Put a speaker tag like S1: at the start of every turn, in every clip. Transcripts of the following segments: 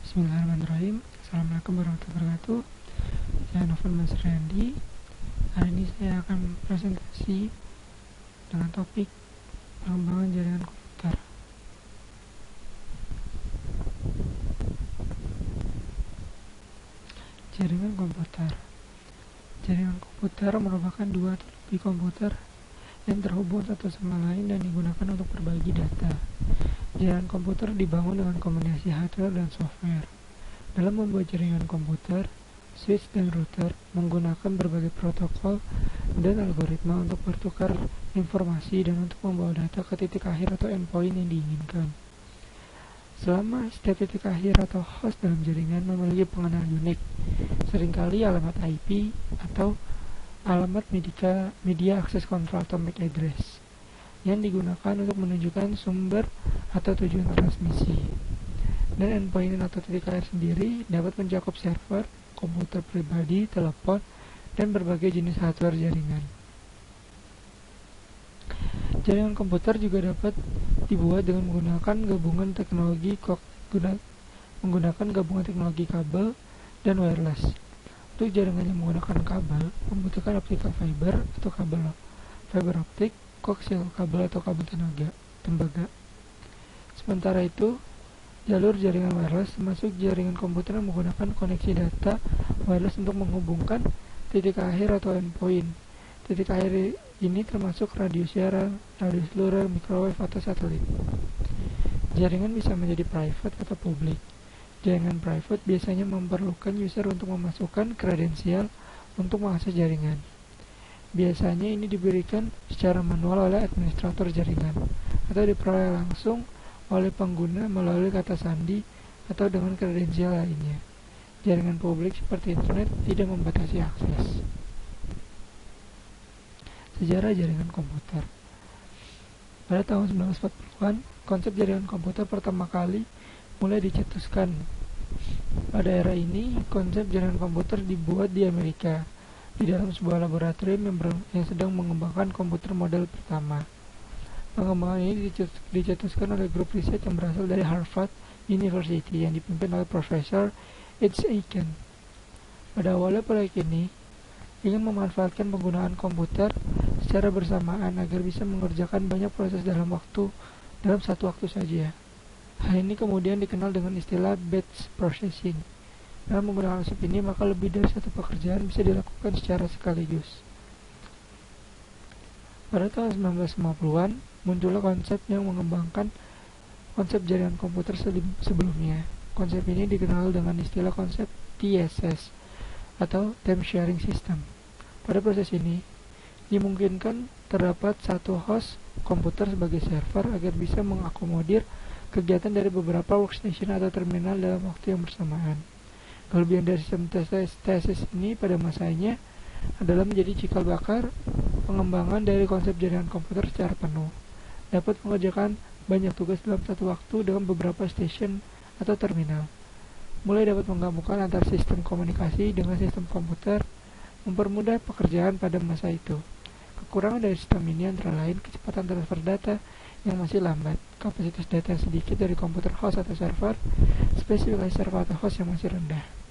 S1: Bismillahirrahmanirrahim. Assalamualaikum warahmatullahi wabarakatuh. Saya Novel Mas Randy. Hari ini saya akan presentasi dengan topik pengembangan jaringan komputer. Jaringan komputer. Jaringan komputer merupakan dua atau lebih komputer yang terhubung satu sama lain dan digunakan untuk berbagi data. Jaringan komputer dibangun dengan kombinasi hardware dan software. Dalam membuat jaringan komputer, switch dan router menggunakan berbagai protokol dan algoritma untuk bertukar informasi dan untuk membawa data ke titik akhir atau endpoint yang diinginkan. Selama setiap titik akhir atau host dalam jaringan memiliki pengenal unik, seringkali alamat IP atau alamat media access control atau MAC address, yang digunakan untuk menunjukkan sumber atau tujuan transmisi. Dan endpoint atau titik akhir sendiri dapat mencakup server, komputer pribadi, telepon, dan berbagai jenis hardware jaringan. Jaringan komputer juga dapat dibuat dengan menggunakan gabungan teknologi kabel dan wireless. Untuk jaringan yang menggunakan kabel, membutuhkan optical fiber atau kabel fiber optik, koaksial kabel atau kabel tembaga. Sementara itu, jalur jaringan wireless termasuk jaringan komputer yang menggunakan koneksi data wireless untuk menghubungkan titik akhir atau endpoint. Titik akhir ini termasuk radio siaran, radio seluler, microwave, atau satelit. Jaringan bisa menjadi private atau public. Jaringan private biasanya memerlukan user untuk memasukkan kredensial untuk mengakses jaringan. Biasanya ini diberikan secara manual oleh administrator jaringan atau diperoleh langsung oleh pengguna melalui kata sandi atau dengan kredensial lainnya. Jaringan publik seperti internet tidak membatasi akses. Sejarah jaringan komputer. Pada tahun 1940-an, konsep jaringan komputer pertama kali mulai dicetuskan. Pada era ini, konsep jaringan komputer dibuat di Amerika di dalam sebuah laboratorium yang sedang mengembangkan komputer model pertama. Pengembangan ini dicetuskan oleh grup riset yang berasal dari Harvard University yang dipimpin oleh Profesor H. Aiken. Pada awalnya proyek ini ingin memanfaatkan penggunaan komputer secara bersamaan agar bisa mengerjakan banyak proses dalam satu waktu saja. Hal ini kemudian dikenal dengan istilah batch processing. Dalam menggunakan konsep ini, maka lebih dari satu pekerjaan bisa dilakukan secara sekaligus. Pada tahun 1950-an, muncullah konsep yang mengembangkan konsep jaringan komputer sebelumnya. Konsep ini dikenal dengan istilah konsep TSS atau Time Sharing System. Pada proses ini, dimungkinkan terdapat satu host komputer sebagai server agar bisa mengakomodir kegiatan dari beberapa workstation atau terminal dalam waktu yang bersamaan. Kelebihan dari sistem TSS ini pada masanya adalah menjadi cikal bakal pengembangan dari konsep jaringan komputer secara penuh. Dapat mengerjakan banyak tugas dalam satu waktu dengan beberapa station atau terminal. Mulai dapat menggabungkan antar sistem komunikasi dengan sistem komputer, mempermudah pekerjaan pada masa itu. Kekurangan dari sistem ini antara lain kecepatan transfer data yang masih lambat, kapasitas data yang sedikit dari komputer host atau server, spesifikasi server atau host yang masih rendah.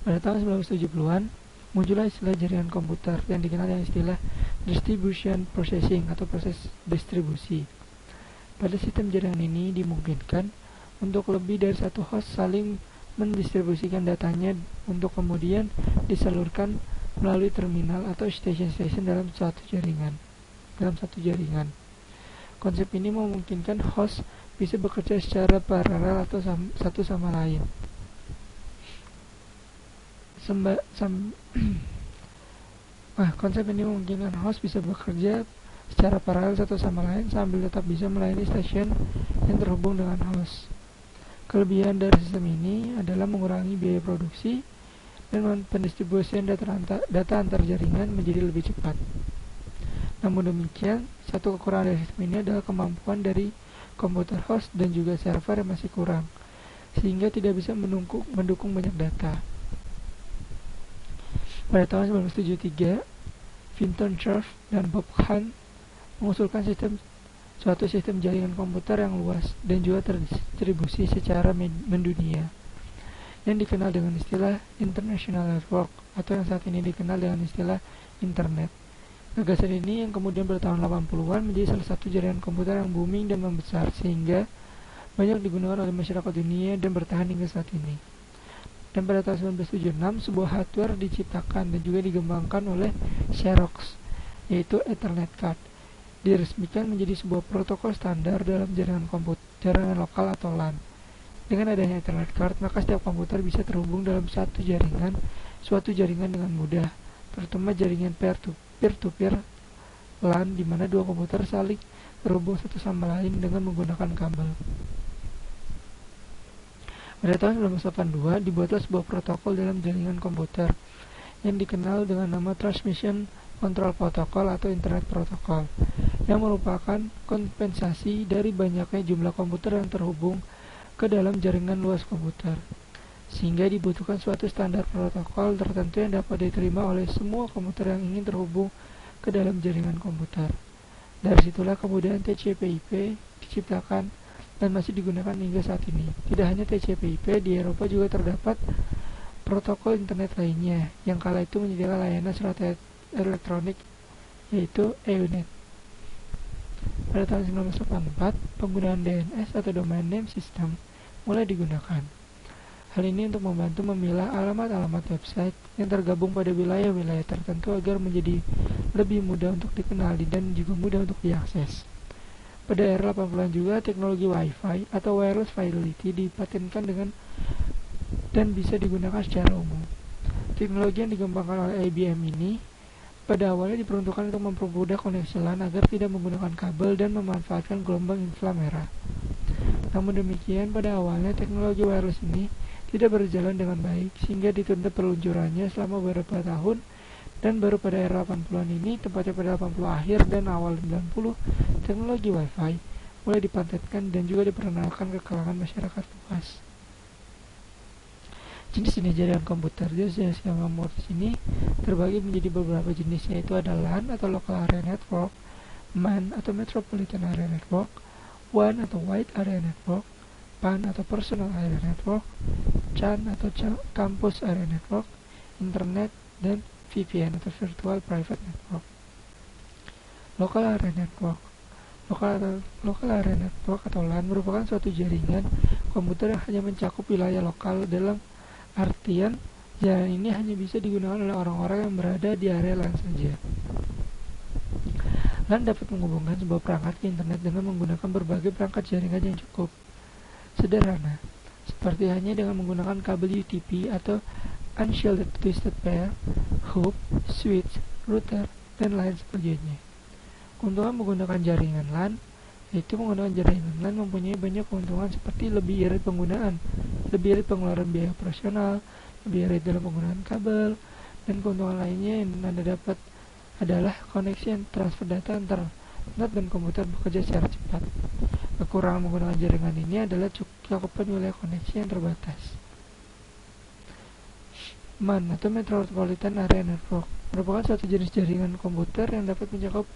S1: Pada tahun 1970-an, muncullah istilah jaringan komputer yang dikenal dengan istilah distribution processing atau proses distribusi. Pada sistem jaringan ini dimungkinkan untuk lebih dari satu host saling mendistribusikan datanya untuk kemudian disalurkan melalui terminal atau station-station dalam satu jaringan. Konsep ini memungkinkan host bisa bekerja secara paralel atau satu sama lain. Konsep ini memungkinkan host bisa bekerja secara paralel satu sama lain sambil tetap bisa melayani stasiun yang terhubung dengan host. Kelebihan dari sistem ini adalah mengurangi biaya produksi dan pendistribusian data antar jaringan menjadi lebih cepat. Namun demikian, satu kekurangan dari sistem ini adalah kemampuan dari komputer host dan juga server yang masih kurang, sehingga tidak bisa mendukung banyak data. Pada tahun 1973, Vinton Cerf dan Bob Hahn mengusulkan sistem suatu sistem jaringan komputer yang luas dan juga terdistribusi secara mendunia, yang dikenal dengan istilah International Network atau yang saat ini dikenal dengan istilah Internet. Gagasan ini yang kemudian pada tahun 80-an menjadi salah satu jaringan komputer yang booming dan membesar sehingga banyak digunakan oleh masyarakat dunia dan bertahan hingga saat ini. Dan pada tahun 1976, sebuah hardware diciptakan dan juga dikembangkan oleh Xerox, yaitu Ethernet Card. Diresmikan menjadi sebuah protokol standar dalam jaringan komputer, jaringan lokal atau LAN. Dengan adanya Ethernet Card, maka setiap komputer bisa terhubung dalam suatu jaringan dengan mudah, terutama jaringan peer-to-peer LAN di mana dua komputer saling terhubung satu sama lain dengan menggunakan kabel. Pada tahun 1982, dibuatlah sebuah protokol dalam jaringan komputer yang dikenal dengan nama Transmission Control Protocol atau Internet Protocol, yang merupakan kompensasi dari banyaknya jumlah komputer yang terhubung ke dalam jaringan luas komputer, sehingga dibutuhkan suatu standar protokol tertentu yang dapat diterima oleh semua komputer yang ingin terhubung ke dalam jaringan komputer. Dari situlah kemudian TCP/IP diciptakan dan masih digunakan hingga saat ini. Tidak hanya TCP/IP, di Eropa juga terdapat protokol internet lainnya yang kala itu menyediakan layanan surat elektronik, yaitu EUNET. Pada tahun 1984, penggunaan DNS atau Domain Name System mulai digunakan. Hal ini untuk membantu memilah alamat-alamat website yang tergabung pada wilayah-wilayah tertentu agar menjadi lebih mudah untuk dikenali dan juga mudah untuk diakses. Pada era 80-an juga teknologi Wi-Fi atau Wireless Fidelity dipatenkan dan bisa digunakan secara umum. Teknologi yang dikembangkan oleh IBM ini pada awalnya diperuntukkan untuk mempermudah koneksi LAN agar tidak menggunakan kabel dan memanfaatkan gelombang inframerah. Namun demikian, pada awalnya teknologi wireless ini tidak berjalan dengan baik sehingga ditunda peluncurannya selama beberapa tahun, dan baru pada era 80-an ini, tepatnya pada 80 akhir dan awal 90, teknologi Wi-Fi mulai dipatenkan dan juga diperkenalkan ke kalangan masyarakat luas. Jenis-jenis jaringan komputer, jenis jaringan komputer ini terbagi menjadi beberapa jenis, yaitu ada LAN atau Local Area Network, MAN atau Metropolitan Area Network, WAN atau Wide Area Network, PAN atau Personal Area Network, CAN atau Campus Area Network, Internet, dan VPN atau Virtual Private Network. Local Area Network. Local Area Network atau LAN merupakan suatu jaringan komputer yang hanya mencakup wilayah lokal. Dalam artian, jaringan ini hanya bisa digunakan oleh orang-orang yang berada di area LAN saja. LAN dapat menghubungkan sebuah perangkat ke internet dengan menggunakan berbagai perangkat jaringan yang cukup sederhana, seperti hanya dengan menggunakan kabel UTP atau Unshielded Twisted Pair, hub, switch, router, dan lain sebagainya. Keuntungan menggunakan jaringan LAN, yaitu menggunakan jaringan LAN mempunyai banyak keuntungan seperti lebih irit penggunaan, lebih irit pengeluaran biaya operasional, lebih irit dalam penggunaan kabel, dan keuntungan lainnya yang Anda dapat adalah koneksi yang transfer data antar internet dan komputer bekerja secara cepat. Kekurangan menggunakan jaringan ini adalah cakupan wilayah koneksi yang terbatas. MAN atau Metropolitan Area Network merupakan suatu jenis jaringan komputer yang dapat mencakup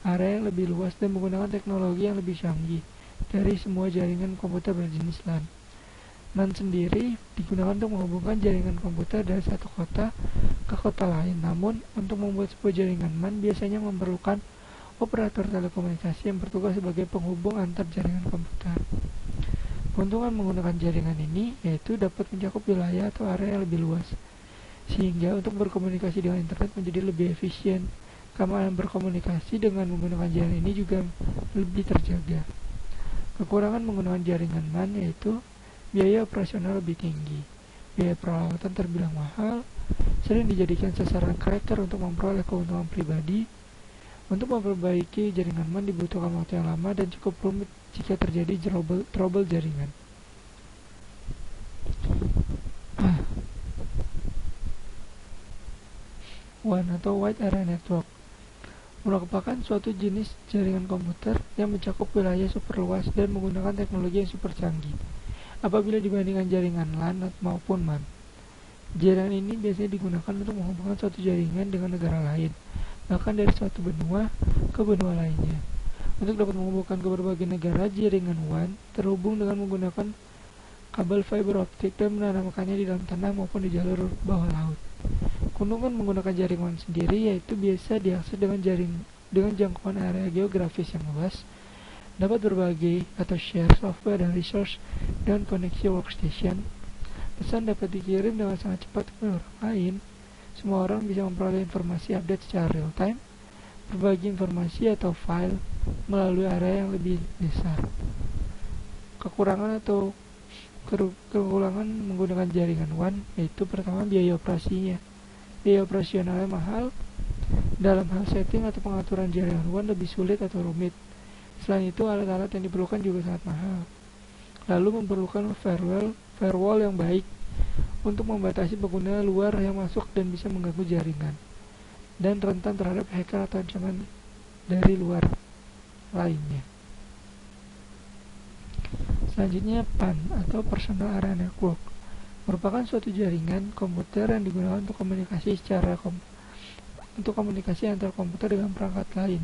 S1: area yang lebih luas dan menggunakan teknologi yang lebih canggih dari semua jaringan komputer berjenis LAN. MAN sendiri digunakan untuk menghubungkan jaringan komputer dari satu kota ke kota lain. Namun, untuk membuat sebuah jaringan MAN biasanya memerlukan operator telekomunikasi yang bertugas sebagai penghubung antar jaringan komputer. Keuntungan menggunakan jaringan ini yaitu dapat mencakup wilayah atau area yang lebih luas, sehingga untuk berkomunikasi dengan internet menjadi lebih efisien. Keamanan berkomunikasi dengan menggunakan jaringan ini juga lebih terjaga. Kekurangan menggunakan jaringan MAN yaitu biaya operasional lebih tinggi, biaya perawatan terbilang mahal, sering dijadikan sasaran cracker untuk memperoleh keuntungan pribadi. Untuk memperbaiki jaringan MAN dibutuhkan waktu yang lama dan cukup rumit jika terjadi trouble jaringan. WAN atau Wide Area Network merupakan suatu jenis jaringan komputer yang mencakup wilayah super luas dan menggunakan teknologi yang super canggih apabila dibandingkan jaringan LAN maupun MAN. Jaringan ini biasanya digunakan untuk menghubungkan suatu jaringan dengan negara lain, bahkan dari suatu benua ke benua lainnya. Untuk dapat menghubungkan ke berbagai negara, jaringan WAN terhubung dengan menggunakan kabel fiber optik dan menanamkannya di dalam tanah maupun di jalur bawah laut. Keuntungan menggunakan jaringan WAN sendiri yaitu biasa diakses dengan jangkauan area geografis yang luas, dapat berbagi atau share software dan resource dan koneksi workstation. Pesan dapat dikirim dengan sangat cepat ke orang lain. Semua orang bisa memperoleh informasi update secara real time, berbagi informasi atau file melalui area yang lebih besar. Kekurangan atau kekurangan menggunakan jaringan WAN yaitu pertama biaya operasinya. Biaya operasionalnya mahal. Dalam hal setting atau pengaturan jaringan WAN lebih sulit atau rumit. Selain itu, alat-alat yang diperlukan juga sangat mahal. Lalu memerlukan firewall yang baik untuk membatasi pengguna luar yang masuk dan bisa mengganggu jaringan, dan rentan terhadap hacker atau ancaman dari luar lainnya. Selanjutnya, PAN atau Personal Area Network merupakan suatu jaringan komputer yang digunakan untuk komunikasi antar komputer dengan perangkat lain,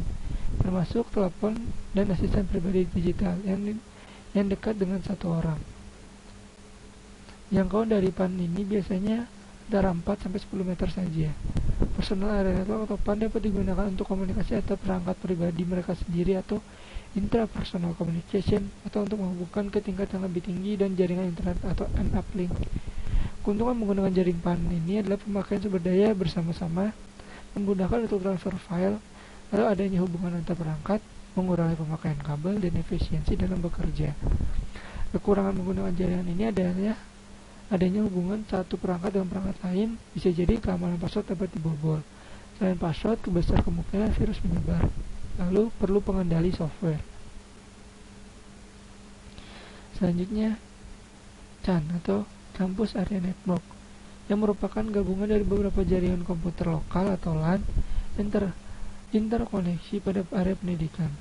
S1: termasuk telepon dan asisten pribadi digital yang dekat dengan satu orang. Jangkauan dari PAN ini biasanya antara 4-10 meter saja. Personal Area Network atau PAN dapat digunakan untuk komunikasi antar perangkat pribadi mereka sendiri atau intrapersonal communication, atau untuk menghubungkan ke tingkat yang lebih tinggi dan jaringan internet atau uplink. Keuntungan menggunakan jaring PAN ini adalah pemakaian sumber daya bersama-sama, memudahkan untuk transfer file, lalu adanya hubungan antar perangkat, mengurangi pemakaian kabel, dan efisiensi dalam bekerja. Kekurangan menggunakan jaringan ini adalah adanya hubungan satu perangkat dengan perangkat lain, bisa jadi keamanan password dapat dibobol. Selain password, besar kemungkinan virus menyebar. Lalu perlu pengendali software. Selanjutnya, CAN atau Campus Area Network, yang merupakan gabungan dari beberapa jaringan komputer lokal atau LAN yang interkoneksi pada area pendidikan.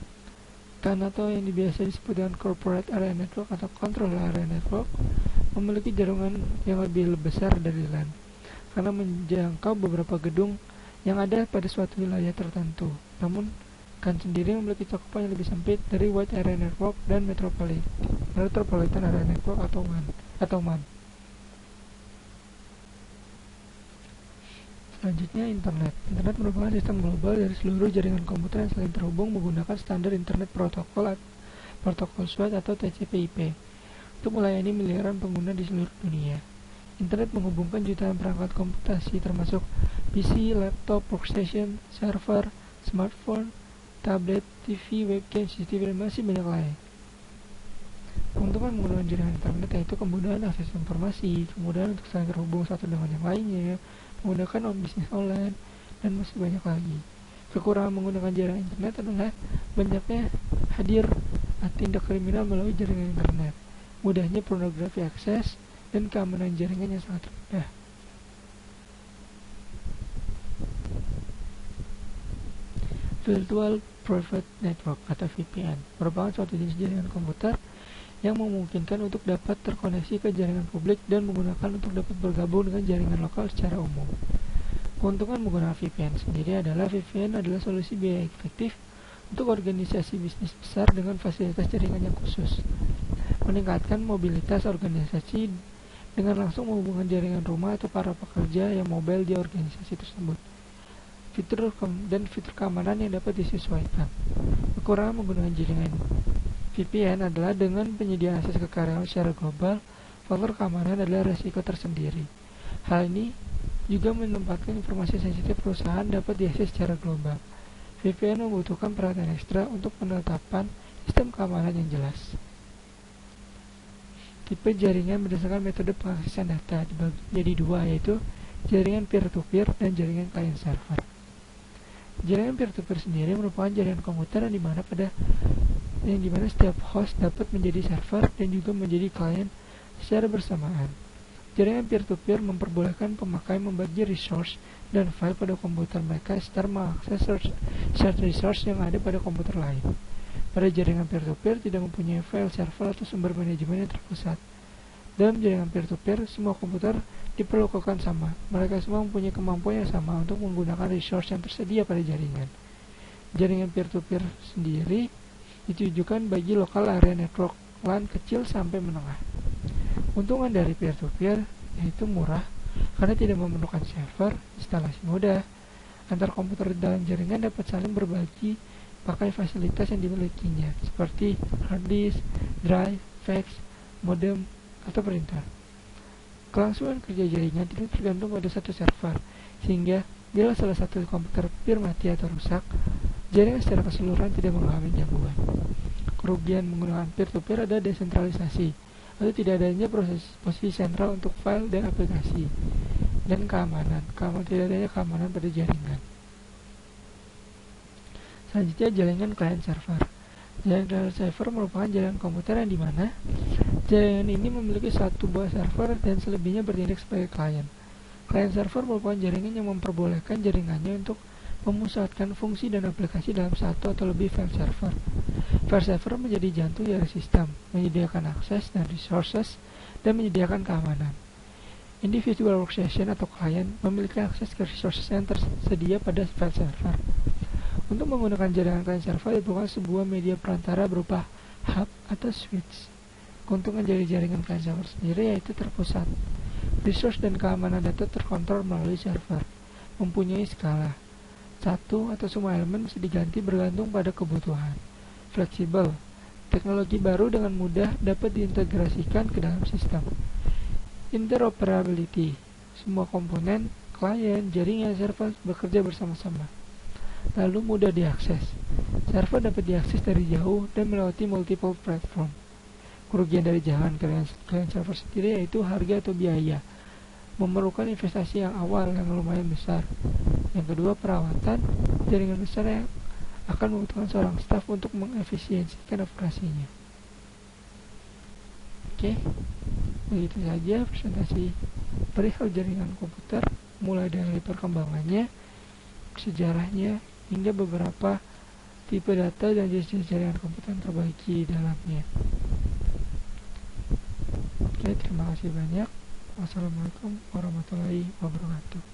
S1: CAN atau yang biasa disebut dengan Corporate Area Network atau Control Area Network memiliki jaringan yang lebih besar dari LAN karena menjangkau beberapa gedung yang ada pada suatu wilayah tertentu. Namun, CAN sendiri memiliki cakupan yang lebih sempit dari Wide Area Network dan Metropolitan Area Network atau MAN. Selanjutnya, Internet. Internet merupakan sistem global dari seluruh jaringan komputer yang saling terhubung menggunakan standar Internet Protocol SWAT atau TCP/IP untuk melayani miliaran pengguna di seluruh dunia. Internet menghubungkan jutaan perangkat komputasi termasuk PC, laptop, workstation, server, smartphone, tablet, TV, webcam, CCTV, dan masih banyak lain. Keuntungan menggunakan jaringan internet yaitu kemudahan akses informasi, kemudahan untuk saling terhubung satu dengan yang lainnya, menggunakan bisnis online, dan masih banyak lagi. Kekurangan menggunakan jaringan internet adalah banyaknya hadir tindak kriminal melalui jaringan internet, mudahnya pornografi akses, dan keamanan jaringan yang sangat rendah. Virtual Private Network atau VPN merupakan suatu jenis jaringan komputer yang memungkinkan untuk dapat terkoneksi ke jaringan publik dan menggunakan untuk dapat bergabung dengan jaringan lokal secara umum. Keuntungan menggunakan VPN sendiri adalah VPN adalah solusi biaya efektif untuk organisasi bisnis besar dengan fasilitas jaringan yang khusus, meningkatkan mobilitas organisasi dengan langsung menghubungkan jaringan rumah atau para pekerja yang mobile di organisasi tersebut. Fitur keamanan yang dapat disesuaikan. Kekurangan menggunakan jaringan VPN adalah dengan penyediaan akses ke karyawan secara global, faktor keamanan adalah resiko tersendiri. Hal ini juga menempatkan informasi sensitif perusahaan dapat diakses secara global. VPN membutuhkan perhatian ekstra untuk penetapan sistem keamanan yang jelas. Tipe jaringan berdasarkan metode pengaksesan data dibagi menjadi dua, yaitu jaringan peer-to-peer dan jaringan client-server. Jaringan peer-to-peer sendiri merupakan jaringan komputer yang dimana setiap host dapat menjadi server dan juga menjadi klien secara bersamaan. Jaringan peer-to-peer memperbolehkan pemakai membagi resource dan file pada komputer mereka serta mengakses shared resource yang ada pada komputer lain. Pada jaringan peer-to-peer tidak mempunyai file server atau sumber manajemen yang terpusat. Dalam jaringan peer-to-peer, semua komputer diperlakukan sama. Mereka semua mempunyai kemampuan yang sama untuk menggunakan resource yang tersedia pada jaringan. Jaringan peer-to-peer sendiri ditujukan bagi lokal area network LAN kecil sampai menengah. Keuntungan dari peer-to-peer yaitu murah karena tidak memerlukan server, instalasi mudah. Antar komputer dalam jaringan dapat saling berbagi pakai fasilitas yang dimilikinya, seperti hard disk, drive, fax, modem, atau printer. Kelangsungan kerja jaringan tidak tergantung pada satu server, sehingga bila salah satu komputer peer mati atau rusak, jaringan secara keseluruhan tidak mengalami gangguan. Kerugian menggunakan peer-to-peer ada desentralisasi, atau tidak adanya posisi sentral untuk file dan aplikasi, dan keamanan tidak adanya keamanan pada jaringan. Selanjutnya, jaringan client server. Jaringan client server merupakan jaringan komputer yang dimana jaringan ini memiliki satu buah server dan selebihnya bertindak sebagai klien. Client server merupakan jaringan yang memperbolehkan jaringannya untuk memusatkan fungsi dan aplikasi dalam satu atau lebih file server. File server menjadi jantung dari sistem, menyediakan akses dan resources, dan menyediakan keamanan. Individual workstation atau klien memiliki akses ke resources yang tersedia pada file server. Untuk menggunakan jaringan client server diperlukan sebuah media perantara berupa hub atau switch. Keuntungan dari jaringan client server sendiri yaitu terpusat. Resource dan keamanan data terkontrol melalui server. Mempunyai skala. Satu atau semua elemen bisa diganti bergantung pada kebutuhan. Fleksibel. Teknologi baru dengan mudah dapat diintegrasikan ke dalam sistem. Interoperability. Semua komponen, klien, jaringan, server bekerja bersama-sama. Lalu mudah diakses. Server dapat diakses dari jauh dan melewati multiple platform. Kerugian dari jaringan client server sendiri yaitu harga atau biaya. Memerlukan investasi yang awal yang lumayan besar. Yang kedua, perawatan. Jaringan besar yang akan membutuhkan seorang staf untuk mengefisiensikan operasinya. Oke, begitu saja presentasi perihal jaringan komputer, mulai dari perkembangannya, sejarahnya, hingga beberapa tipe data dan jenis jaringan komputer yang terbagi di dalamnya. Oke, terima kasih banyak. Wassalamualaikum warahmatullahi wabarakatuh.